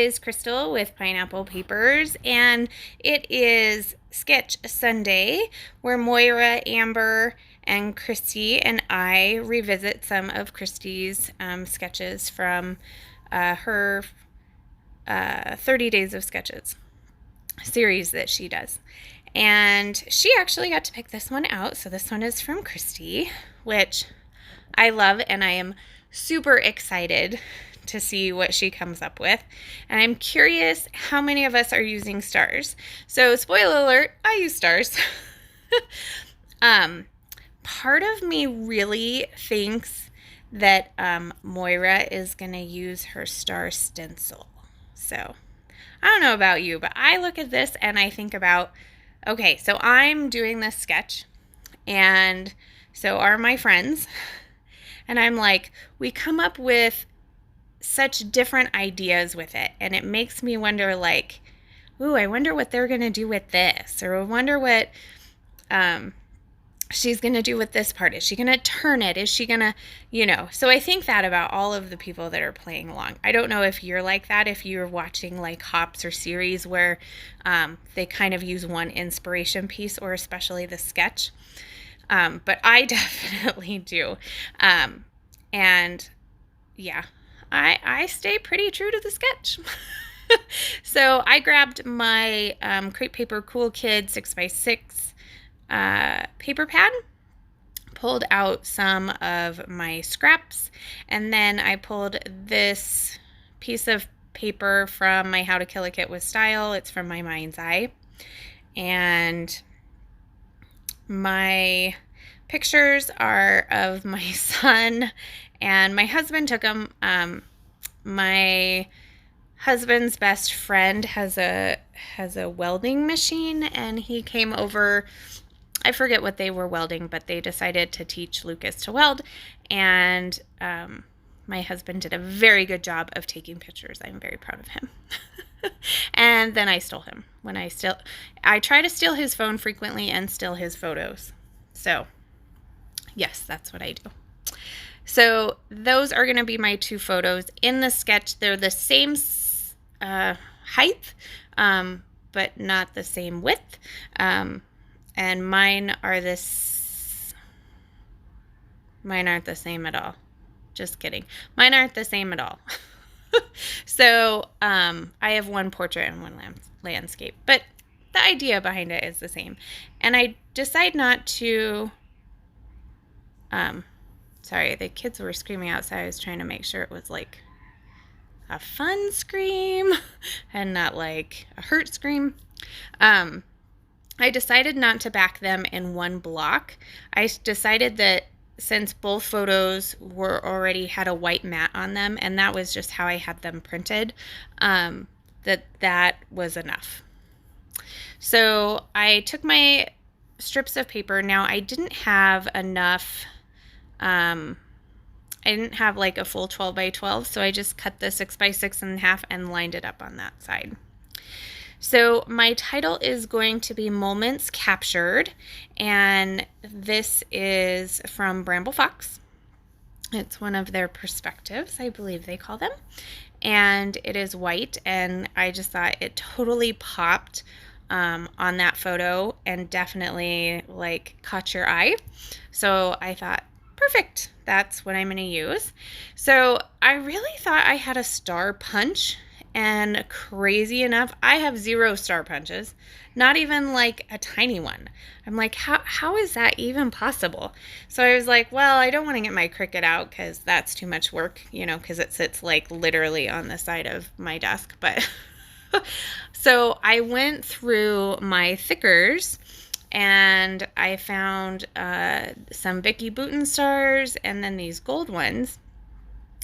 is Crystal with Pineapple Papers, and it is Sketch Sunday, where Moira, Amber, and Christy and I revisit some of Christy's sketches from her 30 Days of Sketches series that she does. And she actually got to pick this one out, so this one is from Christy, which I love, and I am super excited to see what she comes up with. And I'm curious how many of us are using stars. So spoiler alert, I use stars. Part of me really thinks that Moira is going to use her star stencil. So I don't know about you, but I look at this and I think about, okay, so I'm doing this sketch, and so are my friends. And I'm like, we come up with such different ideas with it. And it makes me wonder, like, ooh, I wonder what they're going to do with this. Or I wonder what she's going to do with this part. Is she going to turn it? Is she going to, So I think that about all of the people that are playing along. I don't know if you're like that, if you're watching like Hops or series where they kind of use one inspiration piece, or especially the sketch. But I definitely do. And yeah, I stay pretty true to the sketch. So I grabbed my Crepe Paper Cool Kid 6x6 paper pad, pulled out some of my scraps, and then I pulled this piece of paper from my How to Kill a Kit with Style. It's from my Mind's Eye. And my pictures are of my son, and my husband took them. My husband's best friend has a welding machine, and he came over. I forget what they were welding, but they decided to teach Lucas to weld, and my husband did a very good job of taking pictures. I'm very proud of him. And then I stole him. I try to steal his phone frequently and steal his photos. So yes, that's what I do. So those are going to be my two photos in the sketch. They're the same height, but not the same width. And mine aren't the same at all. Just kidding. Mine aren't the same at all. So I have one portrait and one landscape, but the idea behind it is the same. And I decide not to, sorry, the kids were screaming outside. I was trying to make sure it was like a fun scream and not like a hurt scream. I decided not to back them in one block. I decided that since both photos already had a white mat on them, and that was just how I had them printed, that was enough. So I took my strips of paper. Now I didn't have enough, I didn't have like a full 12 by 12, so I just cut the 6x6 in half and lined it up on that side. So my title is going to be Moments Captured, and this is from Bramble Fox. It's one of their perspectives, I believe they call them, and it is white, and I just thought it totally popped on that photo and definitely like caught your eye. So I thought, perfect, that's what I'm going to use. So I really thought I had a star punch. And crazy enough, I have 0 star punches, not even like a tiny one. I'm like, how is that even possible? So I was like, well, I don't want to get my Cricut out because that's too much work, because it sits like literally on the side of my desk. But so I went through my thickers and I found some Vicky Bouton stars and then these gold ones.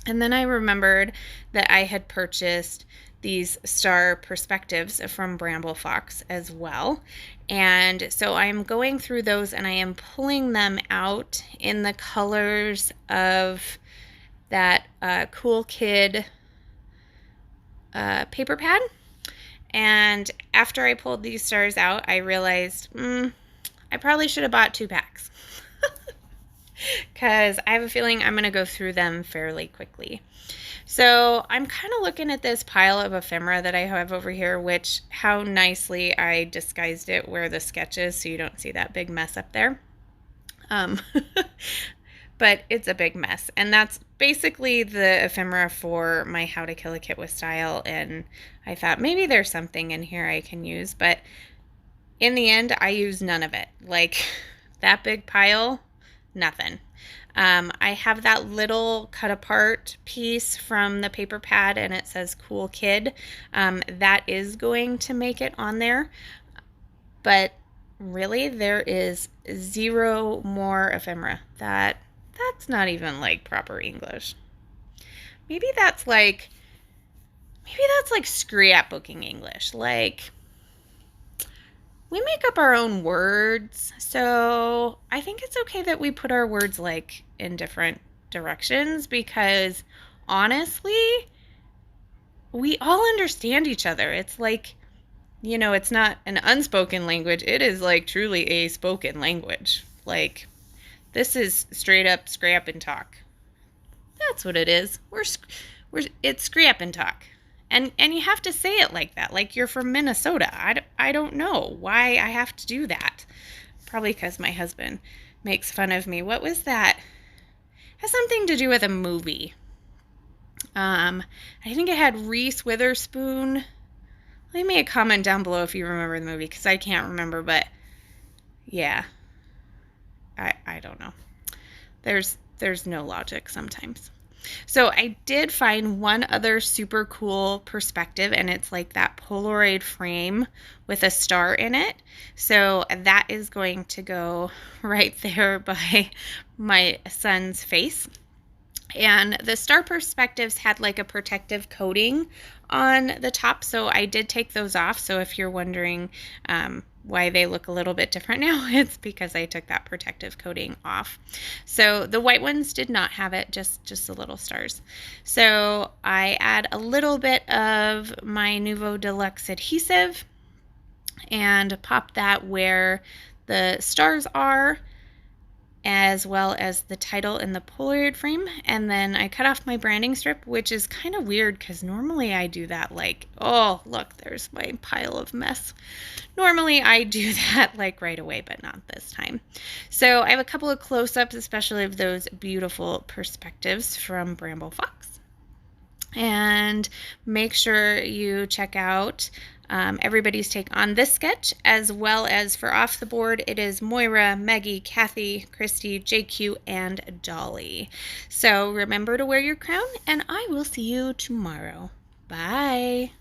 And then I remembered that I had purchased these star perspectives from Bramble Fox as well. And so I'm going through those and I am pulling them out in the colors of that Cool Kid paper pad. And after I pulled these stars out, I realized I probably should have bought 2 packs. Because I have a feeling I'm going to go through them fairly quickly. So I'm kind of looking at this pile of ephemera that I have over here, which how nicely I disguised it where the sketch is so you don't see that big mess up there. Um, but it's a big mess. And that's basically the ephemera for my How to Kill a Kit with Style. And I thought maybe there's something in here I can use, but in the end, I used none of it. Like that big pile, nothing. I have that little cut apart piece from the paper pad and it says Cool Kid. That is going to make it on there. But really, there is 0 more ephemera. That's not even like proper English. Maybe that's like scrapbooking English. Like we make up our own words, so I think it's okay that we put our words like in different directions because honestly, we all understand each other. It's like, it's not an unspoken language. It is like truly a spoken language. Like this is straight up scrap and talk. That's what it is. It's scrap and talk. And you have to say it like that, like you're from Minnesota. I don't know why I have to do that. Probably because my husband makes fun of me. What was that? It has something to do with a movie. I think it had Reese Witherspoon. Leave me a comment down below if you remember the movie, because I can't remember, but yeah. I don't know. There's no logic sometimes. So I did find one other super cool perspective, and it's like that Polaroid frame with a star in it. So that is going to go right there by my son's face. And the star perspectives had like a protective coating on the top, so I did take those off. So if you're wondering why they look a little bit different now, it's because I took that protective coating off. So the white ones did not have it, just the little stars. So I add a little bit of my Nuvo Deluxe adhesive and pop that where the stars are, as well as the title in the Polaroid frame. And then I cut off my branding strip, which is kind of weird because normally I do that like, oh, look, there's my pile of mess. Normally I do that like right away, but not this time. So I have a couple of close-ups, especially of those beautiful perspectives from Bramble Fox. And make sure you check out everybody's take on this sketch, as well as for Off the Board, it is Moira, Maggie, Kathy, Christy, JQ, and Dolly. So remember to wear your crown, and I will see you tomorrow. Bye.